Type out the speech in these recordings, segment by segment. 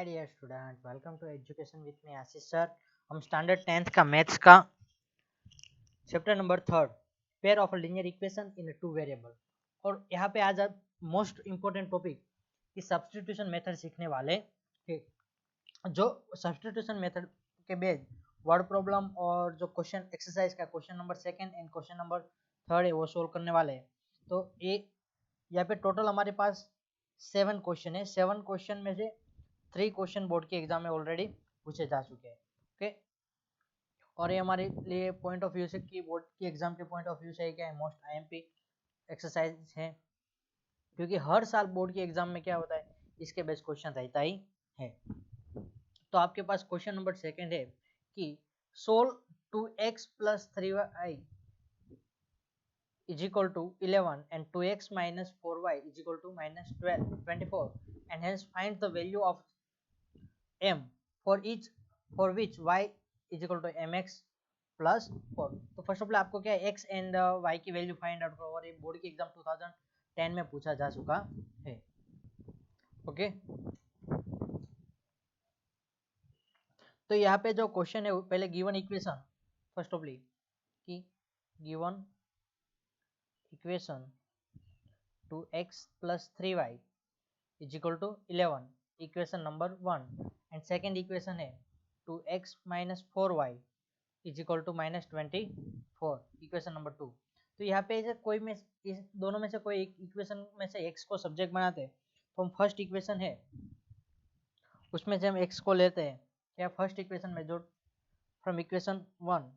Hi dear student, welcome to education with me Ashish sir. हम standard 10th का maths का chapter number 3 pair of linear equation in two variable, और यहाँ पे आज आप मोस्ट इंपोर्टेंट टॉपिक की सब्स्टिट्यूशन मेथड सीखने वाले हैं। जो सब्स्टिट्यूशन मेथड के बेस वर्ड प्रॉब्लम और जो क्वेश्चन एक्सरसाइज का question number 2 and question number 3 है वो सोल्व करने वाले हैं। तो ये यहाँ पे टोटल हमारे पास 7 क्वेश्चन है। 7 क्वेश्चन में से 3 क्वेश्चन बोर्ड के एग्जाम में ऑलरेडी पूछे जा चुके हैं। ओके, और ये हमारे लिए पॉइंट ऑफ व्यू से कि बोर्ड की एग्जाम के पॉइंट ऑफ व्यू से क्या है, मोस्ट आईएमपी एक्सरसाइज है, क्योंकि हर साल बोर्ड के एग्जाम में क्या होता है, इसके बेस क्वेश्चन रहता ही है। तो आपके पास क्वेश्चन नंबर 2 है कि solve 2x plus 3y is equal to 11 and 2x minus 4y is equal to minus 24, and hence find the value of m for which y is equal to mx plus 4। तो first of all आपको क्या है, x and y की value find out करो, और ये board की exam 2010 में पूछा जा चुका है। ओके, तो यहाँ पे जो क्वेश्चन है पहले गिवन इक्वेशन फर्स्ट ऑफ कि given equation 2x plus 3y is equal to 11, equation number 1, and second equation है 2x minus 4y is equal to minus 24, equation number 2। तो यहाँ पे से कोई में इस दोनों में से कोई एक इक्वेशन में से x को सब्जेक्ट बनाते हैं, तो हम फर्स्ट इक्वेशन है उसमें से हम x को लेते हैं। क्या फर्स्ट इक्वेशन में जो from equation 1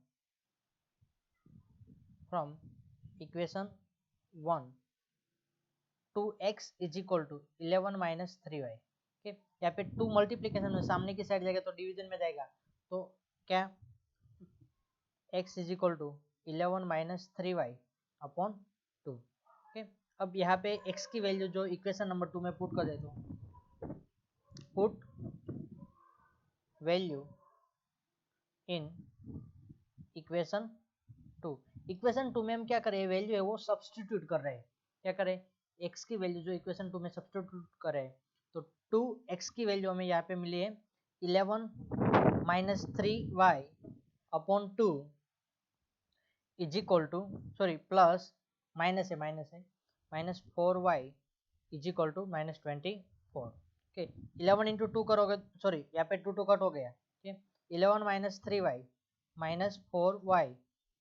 2x is equal to 11 minus 3y। यहाँ पे 2 मल्टीप्लीकेशन में सामने की साइड जाएगा तो डिवीजन में जाएगा, तो क्या x is equal to 11 minus 3y upon 2। Okay, अब यहाँ पे x की वैल्यू जो इक्वेशन नंबर 2 में पुट कर देता हूँ, put value in equation 2। Equation 2 में हम क्या करें, वैल्यू है वो सब्स्टिट्यूट कर रहे हैं। क्या करें, x की वैल्यू जो इक्वेशन 2 में सब्स्टिट्यूट करें, तो 2x की वैल्यू हमें यहाँ पे मिली है 11 minus 3y upon 2 is equal to plus minus है minus 4y is equal to minus 24। Okay, 11 into 2 करोगे, यहाँ पे 2 कट हो गया। ठीक, 11 minus 3y minus 4y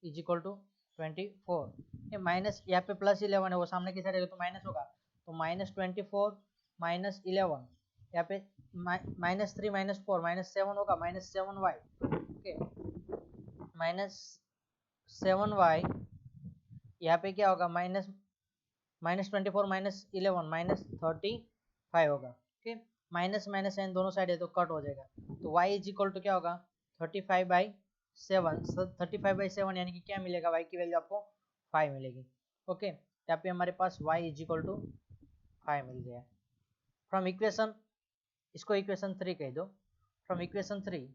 is equal to 24। ये माइनस यहाँ पे प्लस 11 है, वो सामने की साइड है तो माइनस होगा, तो माइनस 24 माइनस 11, यहाँ पे माइनस 3 माइनस 4 माइनस 7 होगा, minus 7y। Okay, minus 7y, यहाँ पे क्या होगा, माइनस 24 माइनस 11 माइनस 35 होगा। ओके, माइनस माइनस साइन दोनों साइड है तो कट हो जाएगा, तो y इज इक्वल टू क्या होगा 35/7। 35/7 यानी कि क्या मिलेगा, y की वैल्यू आपको 5 मिलेगी। ओके, यहाँ पे हमारे पास y इज इक्वल टू 5 मिल गया। फ्रॉम इक्वेशन, इसको इक्वेशन 3 कह दो, फ्रॉम इक्वेशन 3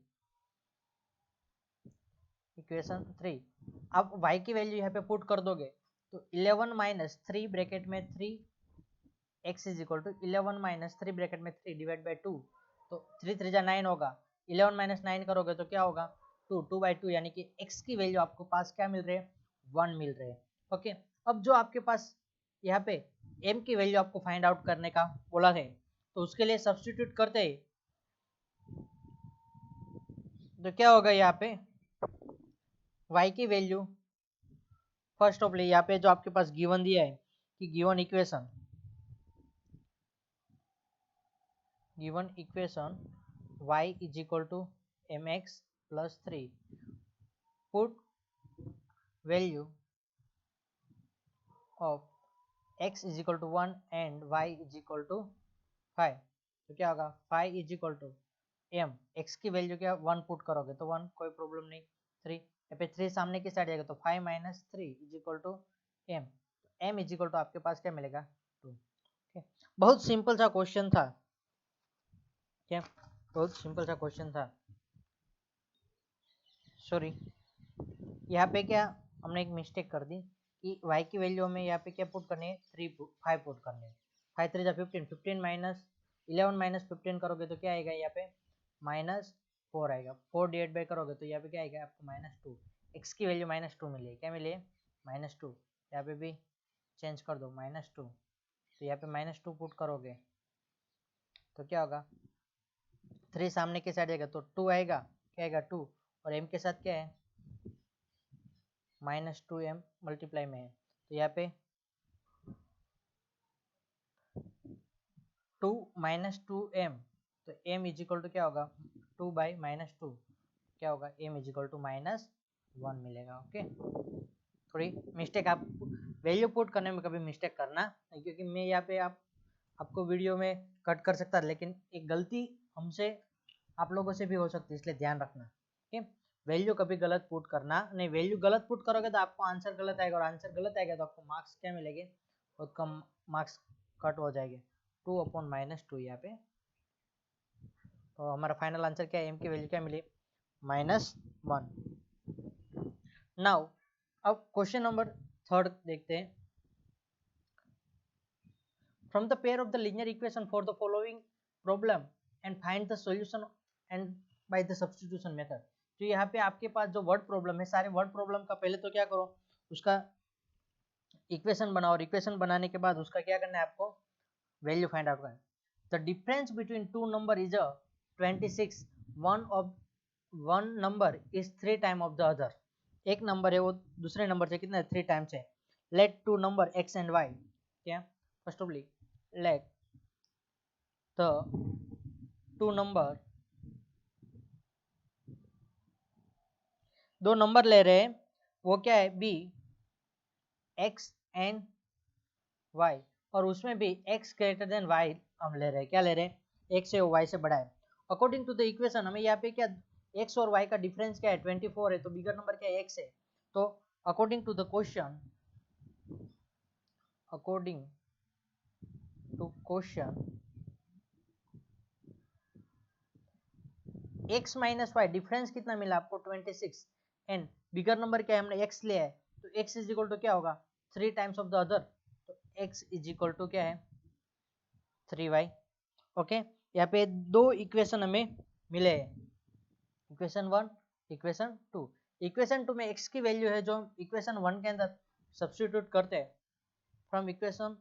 आप y की वैल्यू यहाँ पे पुट कर दोगे, तो 11 माइनस 3 ब्रैकेट में 3x is equal to 11 minus 3 bracket में 3 डिवाइड बाई 2, तो 3 3 जा 9 होगा। 11 माइनस 9 करोगे तो क्या होगा 2/2, यानी कि x की वैल्यू आपको पास क्या मिल रहे हैं, 1 मिल रहे हैं। ओके, अब जो आपके पास यहाँ पे m की वैल्यू आपको फाइंड आउट करने का बोला है, तो उसके लिए सब्स्टिट्यूट करते हैं, तो क्या होगा यहाँ पे y की वैल्यू फर्स्ट ऑफ यहाँ पे जो आपके पास गिवन दिया है कि given equation y is equal to mx plus 3, put value of x is equal to 1 and y is equal to 5, तो क्या होगा 5 is equal to m, x की वैल्यू क्या 1 पुट करोगे तो 1, कोई प्रॉब्लम नहीं। 3 यहाँ पे 3 सामने की साइड आएगा तो 5 माइनस 3 is equal to m, m is equal to आपके पास क्या मिलेगा 2। बहुत सिंपल सा क्वेश्चन था, क्या बहुत सिंपल सा क्वेश्चन था। सॉरी, यहाँ पे क्या हमने एक मिस्टेक कर दी कि y की वैल्यू में यहाँ पे क्या पुट करनी है 5 पुट करनी है। 5 3 जा 15, 15 माइनस 11 माइनस 15 करोगे तो क्या आएगा यहाँ पे -4 आएगा। 4 डिवाइड बाई करोगे तो यहाँ पे क्या आएगा आपको -2। एक्स की वैल्यू -2 मिली है, क्या मिली है -2। यहाँ पे भी चेंज कर दो -2, तो यहाँ पे -2 पुट करोगे तो क्या होगा 3 सामने के साइड आएगा तो 2 आएगा, क्या आएगा 2, और m के साथ क्या है -2m मल्टीप्लाई में है, तो यहाँ पे 2 -2m, तो m इज इक्वल टू क्या होगा 2 बाई -2, क्या होगा m इज इक्वल टू -1 मिलेगा। ओके, थोड़ी मिस्टेक, आप वैल्यू पुट करने में कभी मिस्टेक करना नहीं, क्योंकि मैं यहाँ पे आपको वीडियो में कट कर सकता, लेकिन एक गलती हमसे आप लोगों से भी हो सकती है, इसलिए ध्यान रखना। ठीक है, वैल्यू कभी गलत पुट करना नहीं, वैल्यू गलत पुट करोगे तो आपको आंसर गलत आएगा, और आंसर गलत आएगा तो आपको मार्क्स क्या मिलेंगे, बहुत कम मार्क्स कट हो जाएंगे, 2/-2 यहाँ पे। तो हमारा फाइनल आंसर क्या है, एम की वैल्यू क्या मिली -1। नाउ अब क्वेश्चन नंबर 3 देखते हैं। From the pair of the linear equation for the following problem and find the solution and by the substitution method। तो यहाँ पे आपके पास जो वर्ड प्रॉब्लम है, सारे वर्ड प्रॉब्लम का पहले तो क्या करो, उसका इक्वेशन बनाओ, और इक्वेशन बनाने के बाद उसका क्या करना है आपको वैल्यू फाइंड आउट करना है। The difference between two number is 26, one number is 3 time of the other. एक नंबर है वो दूसरे नंबर से कितना है 3 टाइम्स है। Let two number x and y, क्या first of all let the two number, दो नंबर ले रहे हैं, वो क्या है b x एंड y, और उसमें भी x ग्रेटर देन y हम ले रहे हैं, क्या ले रहे हैं x है वो y से बड़ा है। अकॉर्डिंग टू द इक्वेशन हमें यहाँ पे क्या x और y का डिफरेंस क्या है 24 है, तो बिगर नंबर क्या है x है। तो according to the question, according to question x minus y difference कितना मिला आपको 26, एंड बिगर नंबर क्या है हमने x लिया है, तो x इज इक्वल टू क्या होगा 3 टाइम्स ऑफ द अदर, तो x इज इक्वल टू क्या है 3y। ओके, यहाँ पे दो इक्वेशन हमें मिले हैं, इक्वेशन 1 इक्वेशन 2। इक्वेशन 2 में x की वैल्यू है जो इक्वेशन 1 के अंदर सब्स्टिट्यूट करते हैं, from equation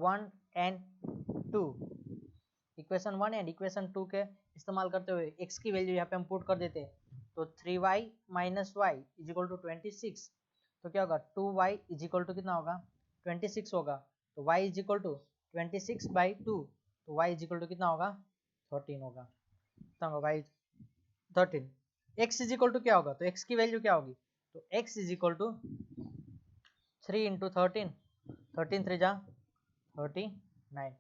1 and 2, equation 1 and equation 2 के इस्तेमाल करते हुए x की वैल्यू यहाँ पे हम पुट कर देते हैं, तो 3y minus y is equal to 26, तो क्या होगा 2y इज इक्वल टू कितना होगा 26 होगा, तो y इज इक्वल टू 26/2, तो y इज इक्वल टू कितना होगा 13 होगा, कितना होगा y 13। x is equal to क्या होगा, तो x की वैल्यू क्या होगी, तो x is equal to 3 into 13, 13 3 जा 39।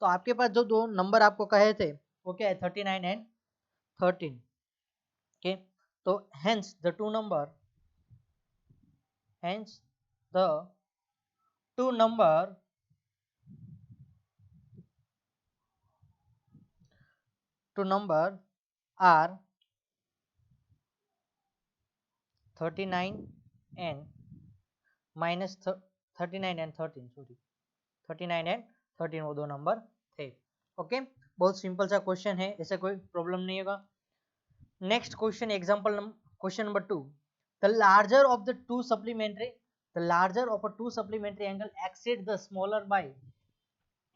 तो आपके पास जो दो नंबर आपको कहे थे वो क्या है 39 एंड 13। ओके, तो hence the two number, hence the two number are 39 and minus 39 and 13, sorry 39 and 13 वो दो नंबर थे। ओके, बहुत सिंपल सा क्वेश्चन है, ऐसे कोई प्रॉब्लम नहीं होगा। Next question, example question number 2, the larger of the two supplementary, the larger of a to supplementary angle exceed the smaller by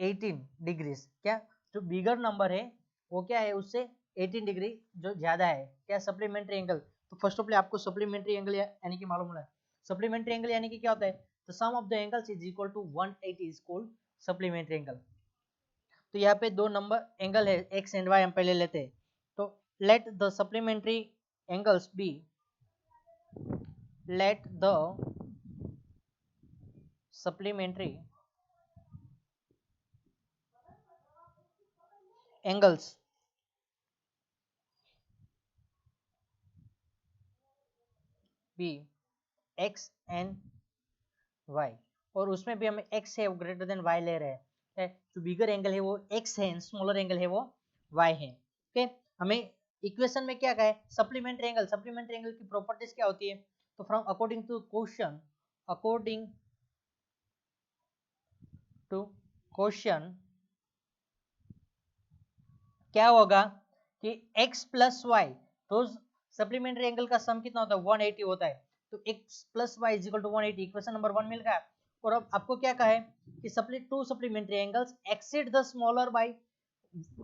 18 degrees. क्या जो बिगर नंबर है वो क्या है उससे 18 डिग्री जो ज्यादा है, क्या सप्लीमेंट्री एंगल। तो फर्स्ट ऑफ ऑल आपको सप्लीमेंट्री एंगल यानी कि मालूम है, सप्लीमेंट्री एंगल यानी कि क्या होता है, the sum of the angles is equal to 180 is called supplementary angle. तो यहाँ पे दो नंबर एंगल है x एंड y, हम पहले लेते हैं, तो let the supplementary angles be, let the supplementary angles be x and y, और उसमें भी हमें x है वो ग्रेटर देन y ले रहे हैं, जो बिगर एंगल है वो x है, स्मॉलर एंगल है वो y है। ओके, हमें इक्वेशन में क्या कहा है सप्लीमेंट्री एंगल, सप्लीमेंट्री एंगल की प्रॉपर्टीज क्या होती है, तो from according to question, according to question क्या होगा कि x प्लस वाई, तो सप्लीमेंट्री एंगल का सम कितना होता है 180 होता है, तो x plus y is equal to 180, equation number 1 मिल गया। और अब आपको क्या कहा है कि two supplementary angles exceed the smaller by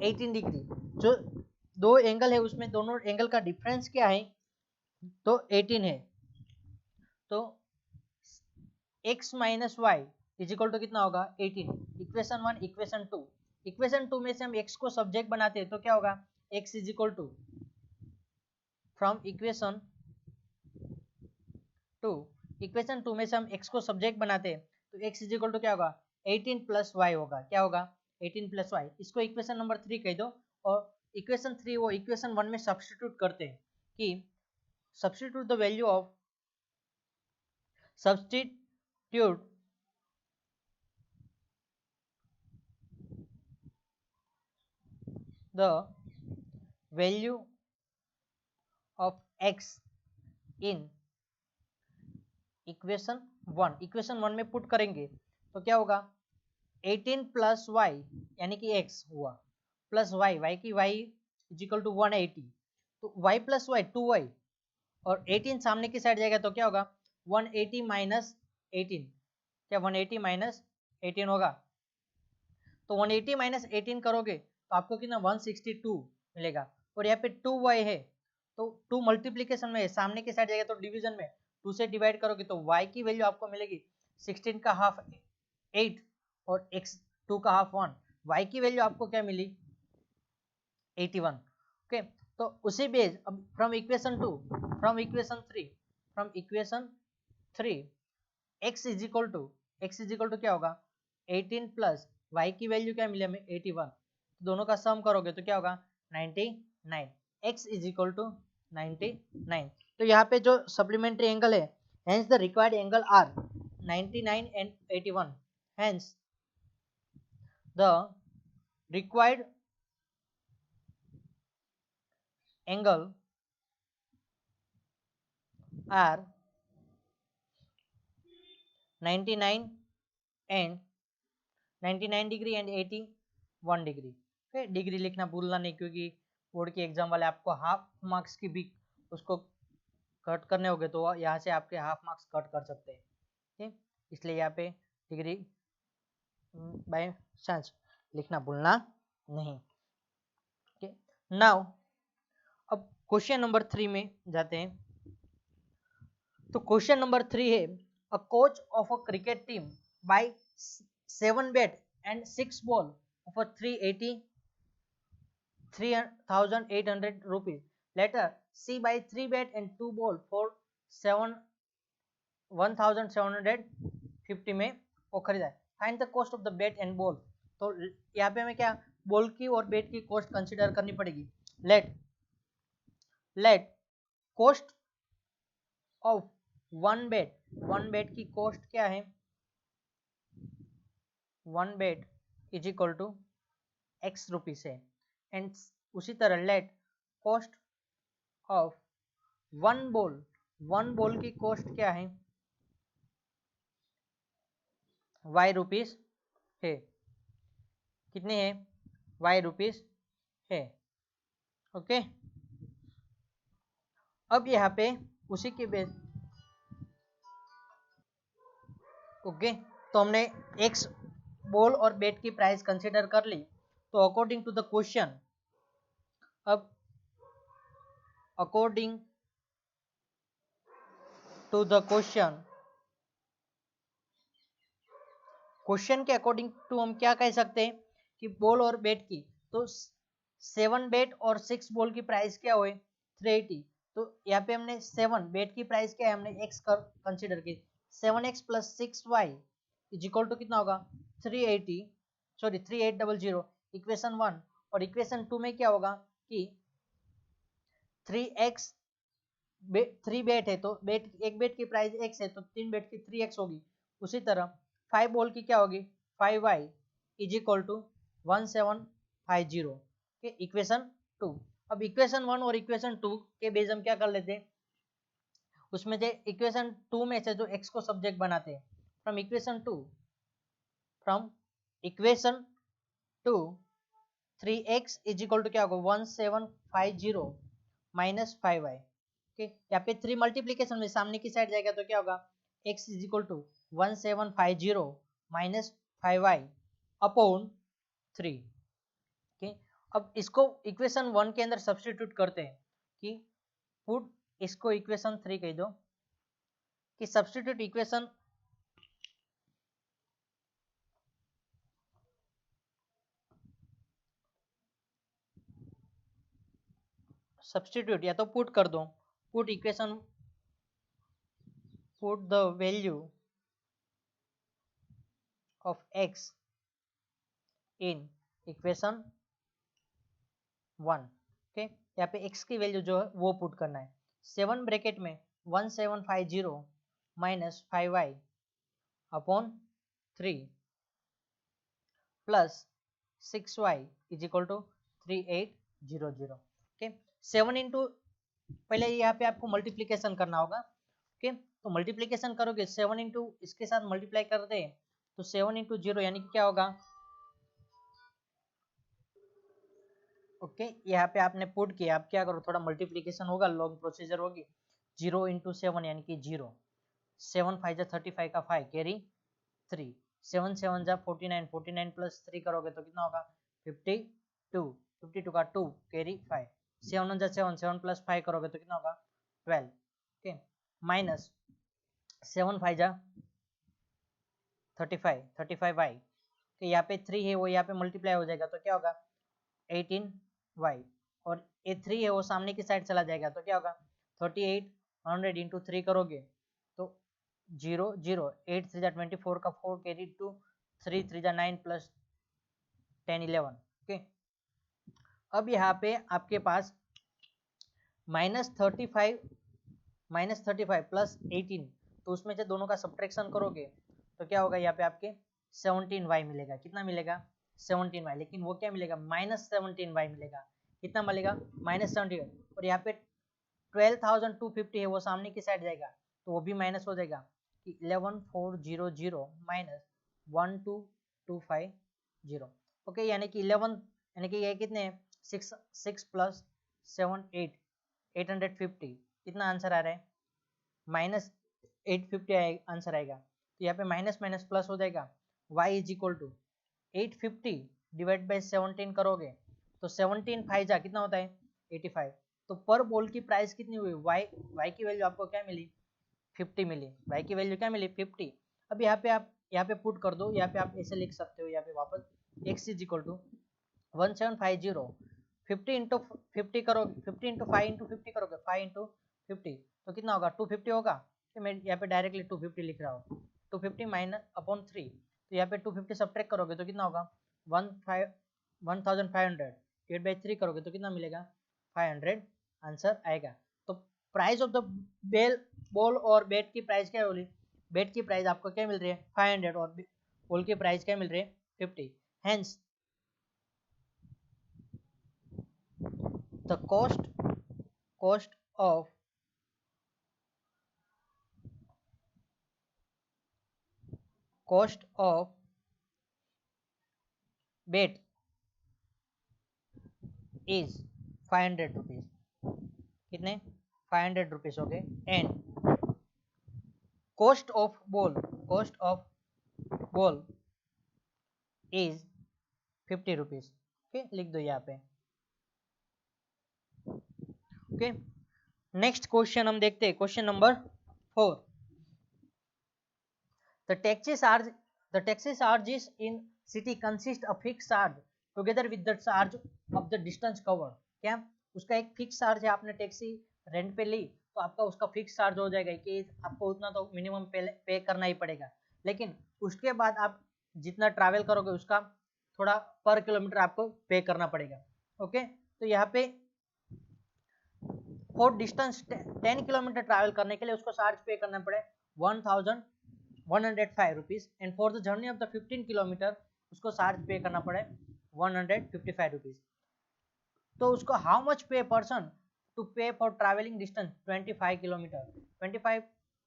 18 degree, जो दो एंगल है उसमें दोनों एंगल का डिफरेंस क्या है, तो 18 है, तो x minus y is equal to कितना होगा 18, इक्वेशन 1 इक्वेशन 2, इक्वेशन 2 में से हम x को सब्जेक्ट बनाते हैं तो क्या होगा x is equal to, from equation 2, equation 2 में से हम x को सब्जेक्ट बनाते हैं तो x इज इक्वल टू क्या होगा 18 प्लस वाई होगा, क्या होगा 18 प्लस वाई, इसको इक्वेशन नंबर 3 कह दो। और इक्वेशन 3 वो इक्वेशन 1 में सब्स्टिट्यूट करते हैं कि substitute the value of substitute the value of x in equation 1, equation 1 में पुट करेंगे तो क्या होगा 18 प्लस वाई यानी कि x हुआ प्लस वाई, वाई की वाई इज इक्वल टू 180, तो y प्लस वाई 2y, और 18 सामने की साइड जाएगा तो क्या होगा 180 माइनस 18, क्या 180 माइनस 18 होगा, तो 180 माइनस 18 करोगे तो आपको कितना 162 मिलेगा। और यहाँ पे 2y है तो 2 मल्टीप्लीकेशन में है, सामने की साइड जाएगा तो डिवीजन में 2 से डिवाइड करोगे तो y की वैल्यू आपको मिलेगी 16 का हाफ 8 और x 2 का हाफ 1, y की वैल्यू आपको क्या मिली 81। ओके, तो उसी बेस अब from equation 2, from equation 3, from equation 3 x is equal to क्या होगा 18 प्लस y की वैल्यू क्या मिली हमें 81, तो दोनों का सम करोगे तो क्या होगा 99, x इज इक्वल टू 99। तो यहाँ पे जो सप्लीमेंट्री एंगल है hence the required angle are 99 and 81, hence the required angle are 99 and 99 degree and 81 degree. Okay, degree लिखना भूलना नहीं क्योंकि बोर्ड के एग्जाम वाले आपको हाफ मार्क्स की भी उसको कट करने होंगे तो यहाँ से आपके हाफ मार्क्स कट कर सकते हैं, ठीक, इसलिए यहाँ पे डिग्री बाय चांस लिखना भूलना नहीं। ओके, नाउ अब क्वेश्चन नंबर 3 में जाते हैं। तो क्वेश्चन नंबर 3 है a coach of a cricket team by 7 bat and 6 ball for 3,800 rupees. Later, C buy 3 bat and 2 ball for 1,750 में वो खरीदा है। Find the cost of the bat and ball. तो यहाँ पे हमें क्या बॉल की और बैट की कॉस्ट कंसीडर करनी पड़ेगी। Let cost of one bat की कॉस्ट क्या है, one bat is equal to x rupees है, एंड उसी तरह let cost of one ball की कॉस्ट क्या है y रुपीस है, कितने है y रुपीस है। ओके, अब यहाँ पे उसी के बेस ओके, तो हमने x बॉल और बैट की प्राइस कंसीडर कर ली। तो अकॉर्डिंग टू द क्वेश्चन, अब अकॉर्डिंग टू द क्वेश्चन के अकॉर्डिंग टू हम क्या कह सकते हैं कि बॉल और बैट की, तो 7 बैट और 6 बॉल की प्राइस क्या हुए 380, तो यहाँ पे हमने 7 बैट की प्राइस क्या है हमने x कर कंसीडर की, 7x plus 6y is equal to कितना होगा 380, सॉरी 3800, इक्वेशन 1। और इक्वेशन 2 में क्या होगा कि 3x 3 बैट है तो एक बैट की प्राइस x है तो 3 बैट की 3x होगी। उसी तरह 5 बॉल की क्या होगी 5y इज इक्वल टू 1750 के इक्वेशन 2। अब इक्वेशन 1 और इक्वेशन 2 के बेस हम क्या कर लेते हैं, उसमें से इक्वेशन 2 में से जो x को सब्जेक्ट बनाते हैं from equation 2, from equation 2 3x is equal to क्या होगा 1750 माइनस 5y। ओके, यहाँ पे 3 मल्टीप्लीकेशन में सामने की साइड जाएगा तो क्या होगा x is equal to 1750 minus 5y upon 3। Okay, अब इसको इक्वेशन 1 के अंदर सब्स्टिट्यूट करते हैं कि पुट इसको इक्वेशन 3 कह दो कि सब्स्टिट्यूट इक्वेशन सब्स्टिट्यूट या तो पुट कर दो, put equation put the value of x in equation 1। Okay, यहाँ पे x की वैल्यू जो है वो पुट करना है 7 ब्रैकेट में 1750 minus 5y upon 3 plus 6y is equal to 3800। Okay, 7 into पहले यहाँ पे आपको मल्टीप्लीकेशन करना होगा। ओके, तो मल्टीप्लीकेशन करोगे 7 इंटू इसके साथ मल्टीप्लाई कर दे तो 7 इंटू 0 यानी कि क्या होगा। ओके, यहाँ पे आपने पुट किया, आप क्या करो थोड़ा मल्टीप्लीकेशन होगा, लॉन्ग प्रोसीजर होगी। 0 इंटू 7 यानी कि 0, 7 5 जा 35 का 5 कैरी 3, 7 7 जा 49, 49 प्लस 3 करोगे तो कितना होगा 52, 52 का 2 कैरी 5, 7 जा 7, 7 प्लस 5 करोगे तो कितना होगा 12। ओके, माइनस 7 5 जा 35, 35y, तो यहाँ पे 3 है वो यहाँ पे मल्टीप्लाई हो जाएगा तो क्या होगा 18y, और ये 3 है वो सामने की साइड चला जाएगा तो क्या होगा 3800 इंटू 3 करोगे तो 0 0, 8 3 जा 24 का 4 कैरी 2, 3 3 जा 9 प्लस 10 11। ओके, अब यहाँ पे आपके पास -35 प्लस 18, तो उसमें से दोनों का सब्ट्रैक्शन करोगे तो क्या होगा यहाँ पे आपके 17y मिलेगा। कितना मिलेगा 17y, लेकिन वो क्या मिलेगा -17y मिलेगा। कितना मिलेगा -17, और यहाँ पे 12,250 है वो सामने की साइड जाएगा तो वो भी माइनस हो जाएगा कि 11400 माइनस 12250। ओके, यानी कि 11, यानी कि ये कितने 6 प्लस 7 8, 850, कितना आंसर आ रहा है -850 आंसर आएगा। तो यहाँ पे माइनस माइनस प्लस हो जाएगा, y is equal to 850 divide by 17 करोगे तो 17 5 जा कितना होता है 85। तो पर बॉल की प्राइस कितनी हुई y की वैल्यू आपको क्या मिली 50 मिली, y की वैल्यू क्या मिली 50। अब यहाँ पे आप यहाँ पे पुट कर दो, यहाँ पे आप ऐसे लिख सकते हो यहाँ पे वापस x is equal to 1750, 50 into 50 करोगे 50 इंटू 5 इंटू 50 करोगे 5 इंटू 50 तो कितना होगा 250 होगा। तो मैं यहाँ पे डायरेक्टली 250 लिख रहा हूँ, 250 माइनस अपॉन 3, तो यहाँ पे 250 सब्ट्रैक्ट करोगे तो कितना होगा 1500 डिवाइड बाई 3 करोगे तो कितना मिलेगा 500 आंसर आएगा। तो प्राइस ऑफ द बॉल और बैट की प्राइस क्या होगी, बैट की प्राइस आपको क्या मिल रही है 500 और बॉल की प्राइस क्या मिल रही है 50। Hence the cost of bet is 500 rupees. कितने 500 रुपीज हो गए। And cost of ball is 50 rupees. Okay, लिख दो यहाँ पे। ओके, नेक्स्ट क्वेश्चन हम देखते हैं, question number 4। The taxi charges in city consist a fixed charge together with the charge of the distance covered। क्या उसका एक फिक्स चार्ज है, आपने टैक्सी रेंट पे ली तो आपका उसका फिक्स चार्ज हो जाएगा कि आपको उतना तो मिनिमम पे करना ही पड़ेगा, लेकिन उसके बाद आप जितना ट्रैवल करोगे उसका थोड़ा पर किलोमीटर आपको पे करना पड़ेगा। ओके, तो यहाँ पे फॉर डिस्टेंस 10 किलोमीटर ट्रैवल करने के लिए उसको चार्ज पे करना पड़े 1105 rupees, and for the journey of the 15 kilometre उसको चार्ज पे करना पड़े 155 रुपीज। तो उसको हाउ मच पे पर्सन टू पे for travelling distance 25 kilometre, 25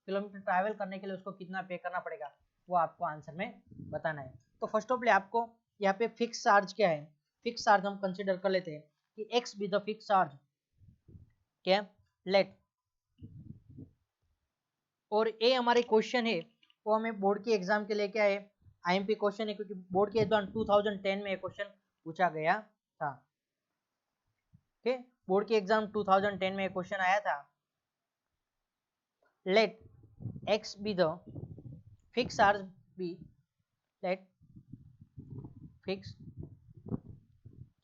kilometre travel करने के लिए उसको कितना पे करना पड़ेगा वो आपको आंसर में बताना है। तो फर्स्ट ऑफ ऑल आपको यहाँ पे फिक्स चार्ज क्या है, फिक्स चार्ज हम कंसिडर कर लेते हैं कि x be the fix charge, क्या लेट, और ए हमारे क्वेश्चन है वो हमें बोर्ड के एग्जाम के लिए क्या है, आईएमपी क्वेश्चन है, क्योंकि बोर्ड के एग्जाम 2010 में क्वेश्चन पूछा गया था। ओके, बोर्ड के एग्जाम 2010 में क्वेश्चन आया था। Let x be the fix charge be, let fix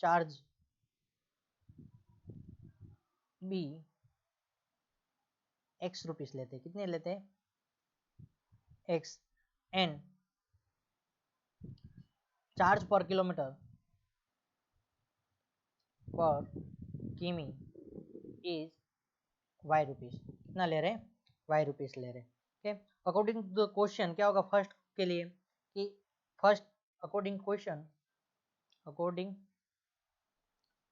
charge be x rupees लेते हैं, कितने लेते हैं x, n charge per kilometre per km is y rupees, कितना ले रहे हैं y रुपीस ले रहे हैं। Okay, according to the question क्या होगा फर्स्ट के लिए कि first according question, according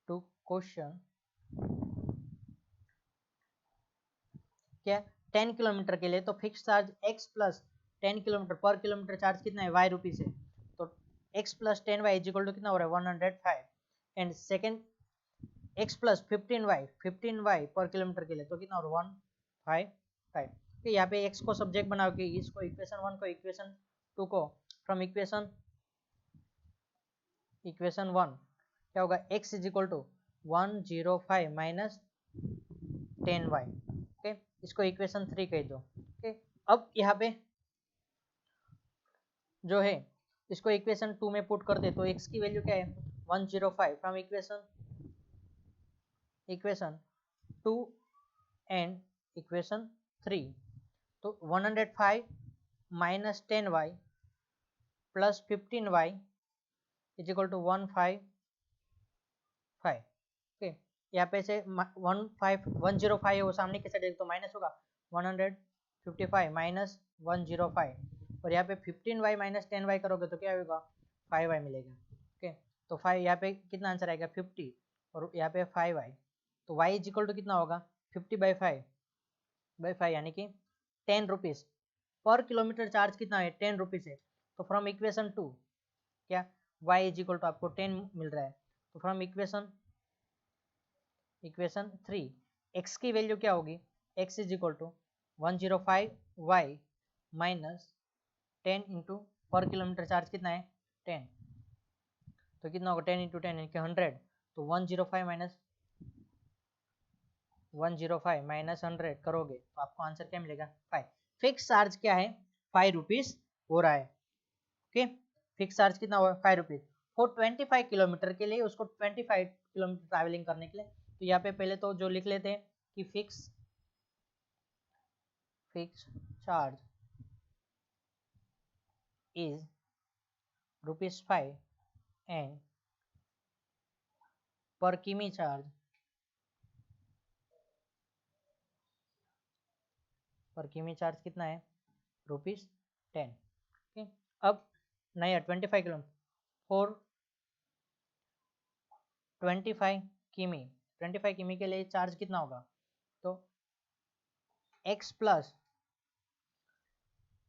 to question क्या 10 किलोमीटर के लिए तो fix charge x plus 10 kilometre per kilometre charge कितना है y रुपीस है, तो x plus 10y is equal to कितना हो रहा है 105, and second x plus 15y पर किलोमीटर के लिए तो कितना हो रहा है 155। तो यहाँ पे x को सब्जेक्ट बनाओ कि इसको इक्वेशन 1 को इक्वेशन 2 को फ्रॉम इक्वेशन 1 क्या होगा x is equal to 105 minus 10y। Okay, इसको इक्वेशन 3 कह दो। ओके, अब यहाँ पे जो है इसको इक्वेशन 2 में पुट करते तो x की वैल्यू क्या है 105 फ्रॉम इक्वेशन 2 एंड इक्वेशन 3, तो 105 minus 10y plus 15y is equal to 155। Okay, यहाँ पे से 105 है वो सामने के साइड तो माइनस होगा 155 माइनस 105, और यहाँ पे 15y माइनस 10y करोगे तो क्या होगा 5y मिलेगा। ओके, तो 5 यहाँ पे कितना आंसर आएगा 50 और यहाँ पे 5y, तो y इज इक्वल टू कितना होगा 50/5 यानी कि 10 रुपीज़ पर किलोमीटर चार्ज कितना है 10 रुपीज़ है। तो फ्रॉम इक्वेशन 2 क्या y इज इक्वल टू आपको 10 मिल रहा है, तो फ्रॉम इक्वेशन 3 x की वैल्यू क्या होगी x is equal to 105y minus 10 into per kilometre charge कितना है 10, तो कितना होगा 10 इंटू 10 यानी कि 100, तो 105 माइनस 100 करोगे तो आपको आंसर क्या मिलेगा 5। फिक्स चार्ज क्या है 5 रुपीज़ हो रहा है। ओके, फिक्स चार्ज कितना हुआ 5 रुपीज़ फॉर 25 किलोमीटर के लिए, उसको 25 किलोमीटर ट्रैवलिंग करने के लिए। तो यहाँ पे पहले तो जो लिख लेते हैं कि फिक्स चार्ज इज ₹5 एंड पर किमी चार्ज कितना है ₹10। ओके, अब नया 25 किलोमीटर फॉर 25 किमी के लिए चार्ज कितना होगा, तो x प्लस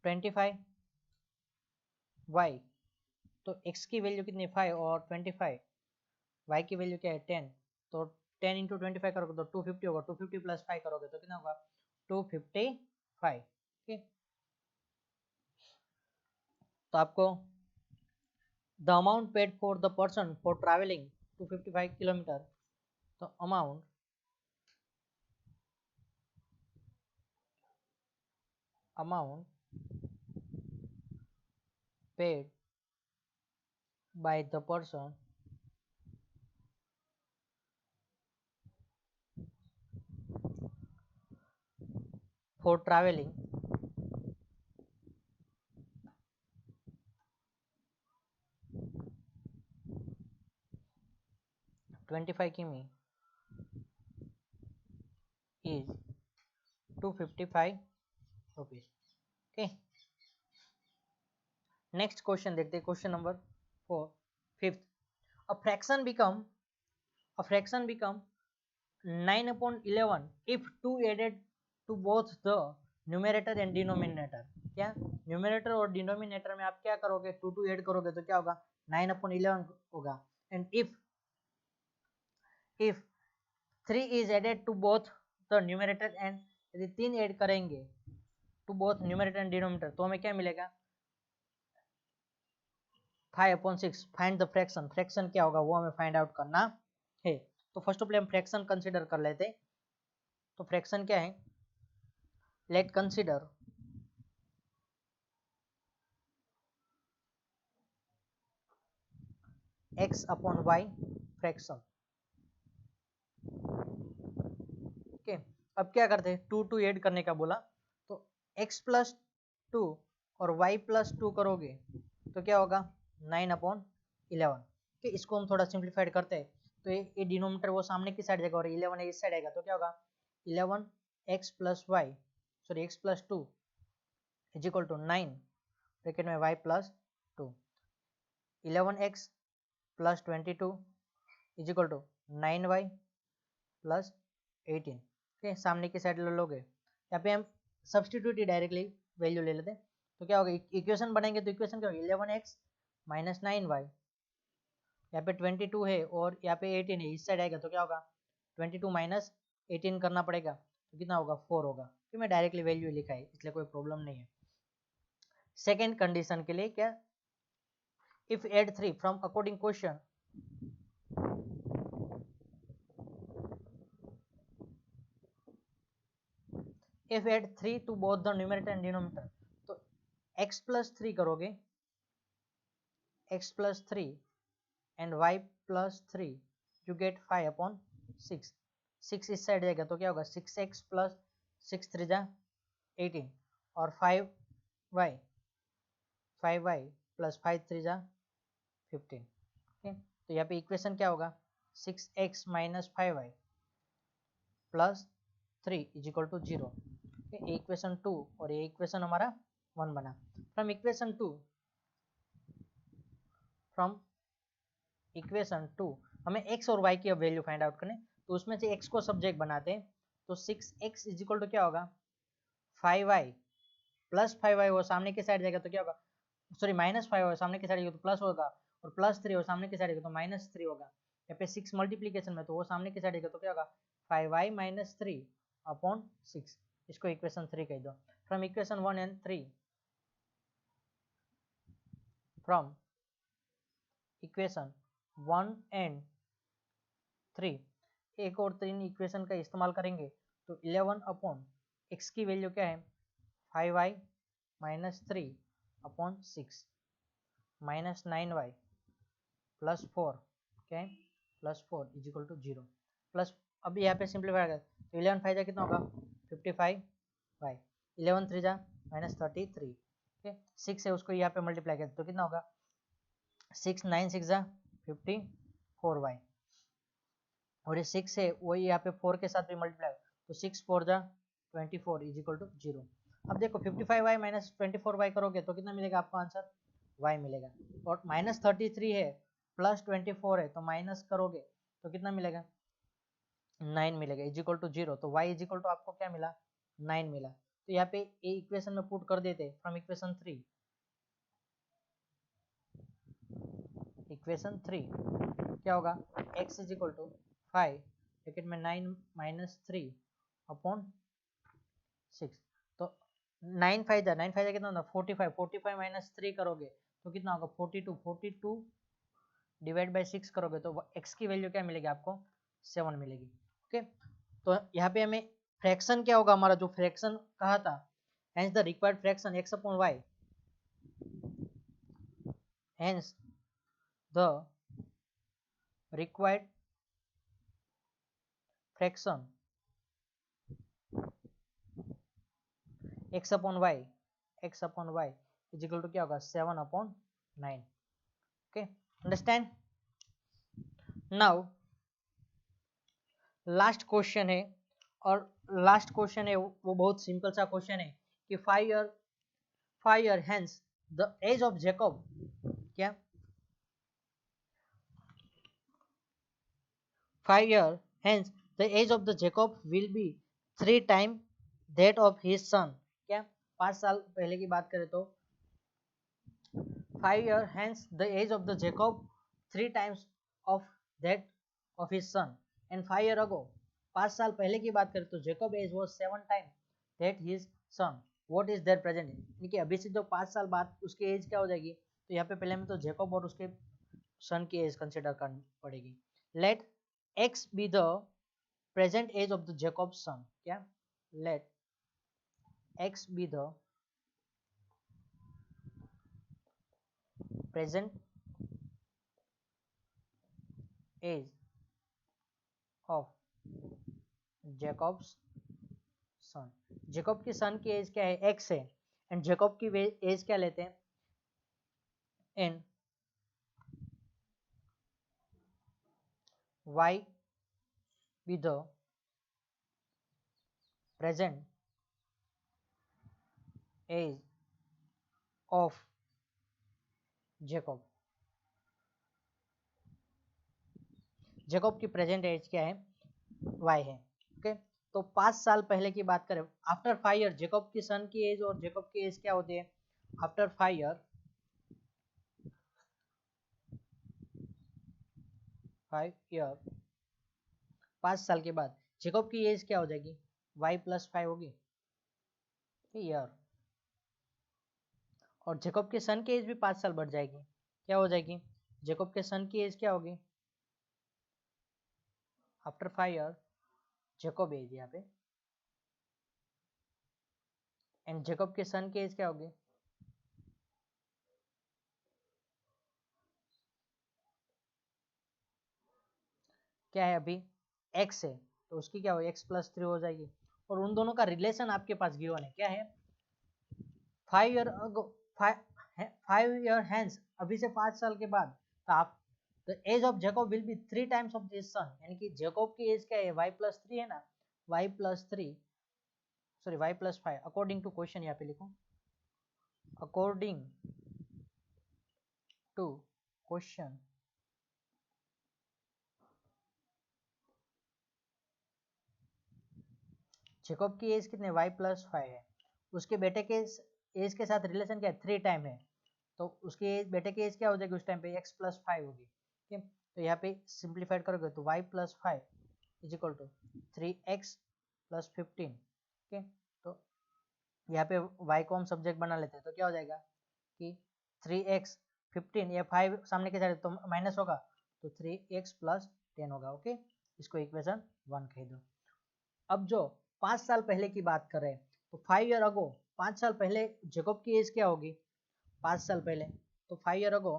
25y, तो x की वैल्यू कितनी 5 और 25 y की वैल्यू क्या है 10, तो 10 इंटू 25 करोगे तो 250 होगा, 250 प्लस 5 करोगे तो कितना होगा 255। ओके, तो आपको the amount paid for the person for travelling 255 kilometre, तो amount paid by the person for traveling 25 किमी is 255 rupees. Okay, next question देखते हैं, question number 4 fifth, a fraction become 9/11 if 2 added to both the numerator and denominator। क्या numerator और denominator में आप क्या करोगे, 2 ऐड करोगे तो क्या होगा, 9/11 होगा। And if 3 is added to both the numerator and यदि 3 ऐड करेंगे to both numerator and denominator तो हमें क्या मिलेगा, 5/6। फाइंड द फ्रैक्शन, फ्रैक्शन क्या होगा वो हमें फाइंड आउट करना है। तो फर्स्ट ऑफ ऑल हम फ्रैक्शन कंसीडर कर लेते। तो फ्रैक्शन क्या है, late consider x/y fraction. Okay, अब क्या करते हैं, 2 ऐड करने का बोला तो x+2 और y+2 करोगे तो क्या होगा, 9/11। ओके, इसको हम थोड़ा सिंप्लीफाइड करते हैं तो ये डिनोमिनेटर वो सामने की साइड जाएगा और 11 इस साइड आएगा तो क्या होगा, 11x+y sorry x+2 is equal to 9 bracket में y+2। 11x + 22 is equal to 9y + 18। Okay, सामने की साइड ले लोगे, यहाँ पे हम सब्सटीट्यूट ही डायरेक्टली वैल्यू ले लेते हैं तो क्या होगा, इक्वेशन बनेंगे तो इक्वेशन क्या होगी, 11x - 9y, यहाँ पे 22 है और यहाँ पे 18 है, इस साइड आएगा तो क्या होगा, 22 - 18 करना पड़ेगा तो कितना होगा, 4 होगा। तो मैं डायरेक्टली वैल्यू लिखा है इसलिए कोई प्रॉब्लम नहीं है। सेकेंड कंडीशन के लिए क्या, if add 3 from according question, if add 3 to both the numerator and denominator तो x+3 करोगे, x+3 and y+3 you get 5/6। 6 इस साइड जाएगा तो क्या होगा, 6x + 6 3 जा 18 और 5y + 5 3 जा 15। ओके, तो यहाँ पे इक्वेशन क्या होगा, 6x - 5y + 3 is equal to 0। Equation 2 और ये इक्वेशन हमारा 1 बना। फ्रॉम इक्वेशन 2 हमें x और y की अब वैल्यू फाइंड आउट करने, तो उसमें से x को सब्जेक्ट बनाते हैं तो 6x इज इक्वल टू क्या होगा, 5y + 5y वो सामने की साइड जाएगा तो क्या होगा, सॉरी -5y सामने की साइड जाएगा तो प्लस होगा और +3 और सामने की साइड जाएगा तो -3 होगा। यहाँ पे 6 मल्टीप्लीकेशन में तो वो सामने की साइड जाएगा तो क्या होगा, 5y - 3/6। इसको इक्वेशन 3 कह दो। From equation 1 and 3, from equation 1 and 3 एक और 3 इक्वेशन का इस्तेमाल करेंगे तो 11/x की वैल्यू क्या है, 5y - 3/6 -9y + 4 क्या है, +4 इज इक्वल टू 0 प्लस। अभी यहाँ पे सिंप्लीफाई कर तो 11 5 जा कितना होगा, 55y, 11 3 जा -33। ओके, 6 है उसको यहाँ पे मल्टीप्लाई कर तो कितना होगा, 6 9 6 जा 54y और ये 6 है वही यहाँ पे 4 के साथ भी मल्टीप्लाई तो 6 4 जा 24 इज इक्वल टू 0। अब देखो 55y - 24y करोगे तो कितना मिलेगा आपको आंसर, y मिलेगा। और -33 है +24 है तो माइनस करोगे तो कितना मिलेगा, 9 मिलेगा इज इक्वल टू 0। तो y इज इक्वल टू आपको क्या मिला, 9 मिला। तो यहाँ पे ये इक्वेशन में पुट कर देते फ्रॉम इक्वेशन 3, इक्वेशन 3 क्या होगा, x is equal to 5 bracket में 9 - 3/6 तो 9 5 जा कितना होगा, 45 45 - 3 करोगे तो कितना होगा, 42 42 डिवाइड बाई 6 करोगे तो x की वैल्यू क्या मिलेगी आपको, 7 मिलेगी। ओके, तो यहाँ पे हमें फ्रैक्शन क्या होगा, हमारा जो फ्रैक्शन कहा था, hence the required fraction x/y, hence the required fraction x/y is equal to क्या होगा, 7/9। Okay, understand. Now last question है और लास्ट क्वेश्चन है वो बहुत सिंपल सा क्वेश्चन है कि 5 year hence the age of Jacob क्या, 5 year hence the age of the Jacob will be 3 time that of his son क्या, 5 साल पहले की बात करें तो 5 year hence the age of the Jacob 3 times of that of his son and 5 year ago 5 साल पहले की बात करें तो Jacob age was 7 times that his son what is their present age यानी कि अभी से जो 5 साल बाद उसकी एज क्या हो जाएगी तो यहाँ पे पहले में तो जेकब और उसके सन की एज कंसिडर करनी पड़ेगी let x be the present age of the Jacob son क्या let x be the present age of Jacob's son Jacob की सन की एज क्या है x है एंड जेकब की एज क्या लेते हैं and y be the present age of Jacob Jacob की प्रेजेंट एज क्या है y है ओके तो 5 साल पहले की बात करें आफ्टर 5 ईयर जेकब की सन की एज और जेकब की एज क्या होती है आफ्टर 5 ईयर 5 ईयर 5 साल के बाद जेकब की एज क्या हो जाएगी y प्लस 5 होगी ईयर और जेकब के सन की एज भी 5 साल बढ़ जाएगी क्या हो जाएगी जेकब के सन की एज क्या होगी आफ्टर 5 ईयर जेकब एज यहाँ पे एंड जेकब के सन की एज क्या होगी क्या है अभी x है तो उसकी क्या हो x प्लस 3 हो जाएगी और उन दोनों का रिलेशन आपके पास गिवन है क्या है 5 ईयर 5 ईयर हैंस अभी से 5 साल के बाद तो आप the age of Jacob will be 3 times of this son यानी कि जेकब की एज क्या है y प्लस 3 है ना y plus 3 sorry y plus 5 according to question यहाँ पे लिखो अकॉर्डिंग टू क्वेश्चन जेकब की एज कितने y प्लस 5 है उसके बेटे के एज के साथ रिलेशन क्या है 3 टाइम है तो उसकी एज बेटे की एज क्या हो जाएगी उस टाइम पे x प्लस 5 होगी ठीक है तो यहाँ पे सिंप्लीफाइड करोगे तो y plus 5 is equal to 3x plus 15 ठीक है तो यहाँ पे y को हम सब्जेक्ट बना लेते हैं तो क्या हो जाएगा कि 3x 15 या 5 सामने के साइड तो माइनस होगा तो 3x प्लस 10 होगा ओके इसको इक्वेशन 1 कह दो अब जो 5 साल पहले की बात करें तो 5 ईयर अगो 5 साल पहले जेकब की एज क्या होगी 5 साल पहले तो 5 ईयर अगो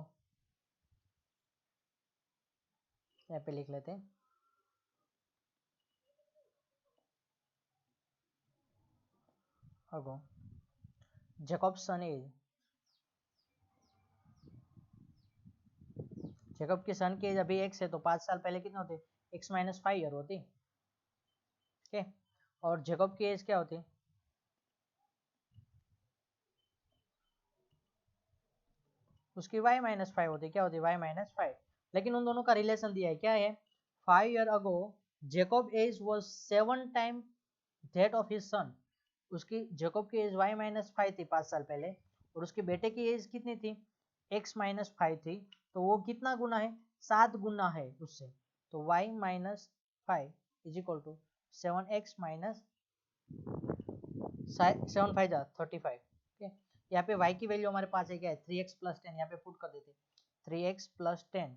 यहाँ पे लिख लेते हैं अगो जेकब सन एज जेकब की सन की एज अभी x है तो 5 साल पहले कितने होते x माइनस 5 ईयर होती ठीक है और जेकब की एज क्या होती उसकी y माइनस 5 होती क्या होती y माइनस 5 लेकिन उन दोनों का रिलेशन दिया है क्या है 5 year ago Jacob age was 7 time that of his son उसकी जेकब की एज y माइनस 5 थी 5 साल पहले और उसके बेटे की एज कितनी थी x माइनस 5 थी तो वो कितना गुना है 7 गुना है उससे तो y minus 5 is equal to 7x minus 7 5 जा 35 ठीक है यहाँ पे y की वैल्यू हमारे पास है क्या है 3x प्लस 10 यहाँ पे पुट कर देते 3x plus 10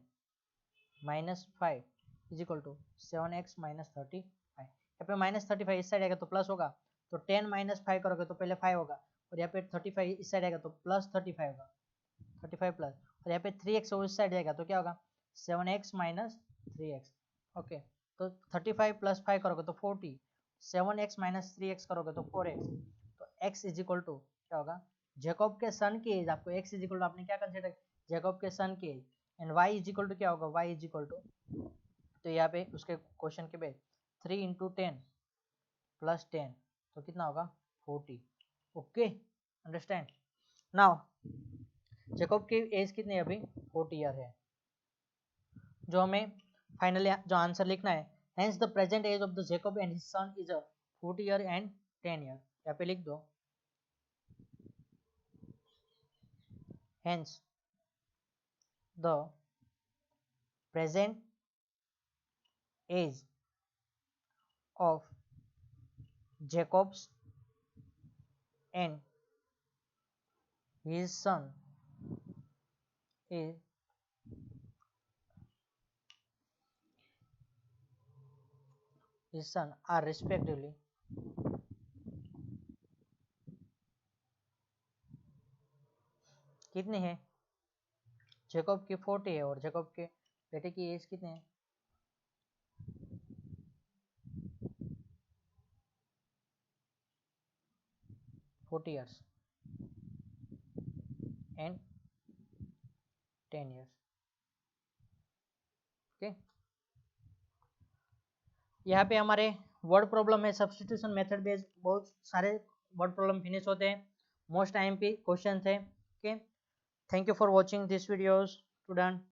minus 5 is equal to 7x minus 35 यहाँ पे माइनस 35 इस साइड आएगा तो प्लस होगा तो 10 माइनस 5 करोगे तो पहले 5 होगा और यहाँ पे 35 इस साइड आएगा तो प्लस 35 होगा 35 प्लस और यहाँ पे 3x इस साइड जाएगा तो क्या होगा 7x माइनस 3x ओके तो 35 प्लस 5 करोगे तो 40 7x माइनस 3x करोगे तो 4x तो x इज इक्वल टू क्या होगा जेकब के सन की एज आपको x इज इक्वल टू आपने क्या कंसिडर जेकब के सन की age and y is equal to क्या होगा y इज इक्वल टू तो यहाँ पे उसके क्वेश्चन के बेस 3 इंटू 10 प्लस 10 तो कितना होगा 40 ओके अंडरस्टैंड नाउ जेकब की एज कितनी है अभी 40 ईयर है जो हमें फाइनली जो आंसर लिखना है hence the present age of the Jacob and his son is 40 year and 10 year यहाँ पे लिख दो hence the present age of Jacobs and his son is are respectively कितने हैं? जैकब की 40 है और जैकब के बेटे की एज कितने है? 40 years and 10 years. ओके, यहाँ पे हमारे वर्ड प्रॉब्लम है सब्स्टिट्यूशन मेथड बेस्ड, बहुत सारे वर्ड प्रॉब्लम फिनिश होते हैं, मोस्ट आईएमपी क्वेश्चन थे. Okay, thank you for watching this videos student.